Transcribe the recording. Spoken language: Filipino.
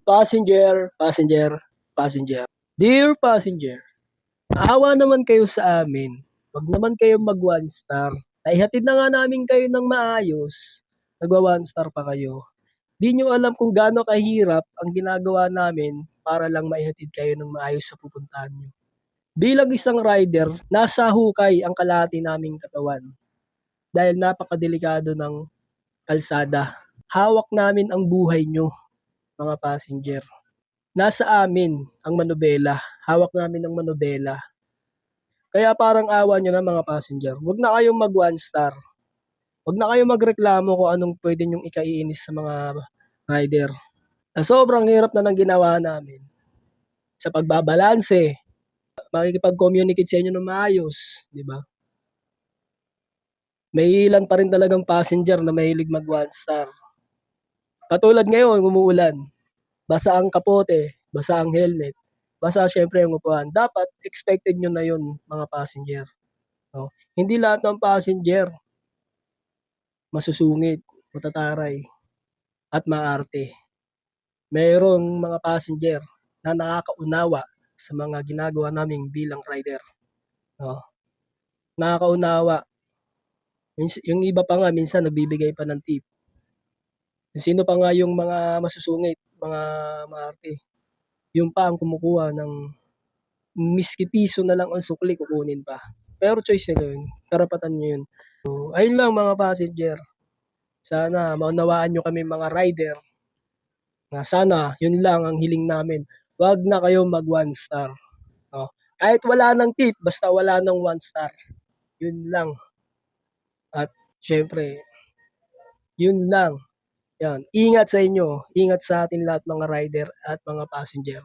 Passenger, passenger, passenger. Dear passenger, maawa naman kayo sa amin. Huwag naman kayong mag one star. Naihatid na nga namin kayo ng maayos. Nagwa one star pa kayo. Di nyo alam kung gaano kahirap ang ginagawa namin para lang maihatid kayo ng maayos sa pupuntahan nyo. Bilang isang rider, nasa hukay ang kalahati naming katawan dahil napakadelikado ng kalsada. Hawak namin ang buhay nyo, mga passenger. Nasa amin ang manobela. Hawak namin ang manobela. Kaya parang awa nyo na mga passenger. Huwag na kayong mag one star. Huwag na kayong magreklamo kung anong pwede nyong ikaiinis sa mga rider. Sobrang hirap na ng ginawa namin sa pagbabalanse, makikipag-communicate sa inyo ng maayos, di ba? May ilan pa rin talagang passenger na mahilig mag one star. Katulad ngayon, umuulan. Basa ang kapote, basa ang helmet, basa syempre yung upuan. Dapat expected nyo na yun mga passenger. No? Hindi lahat ng passenger masusungit, matataray, at maarte. Mayroong mga passenger na nakakaunawa sa mga ginagawa naming bilang rider. No? Nakakaunawa. Yung iba pa nga minsan nagbibigay pa ng tip. Sino pa nga yung mga masusungit, mga maarte. Yung pa ang kumukuha ng miski piso na lang ang sukli, kukunin pa. Pero choice nila yun. Karapatan nyo yun. So, ayun lang mga passenger. Sana maunawaan nyo kami mga rider. Na sana, yun lang ang hiling namin. Huwag na kayo mag one star. No? Kahit wala ng tip, basta wala ng one star. Yun lang. At syempre, yun lang. Yan. Ingat sa inyo. Ingat sa atin lahat mga rider at mga passenger.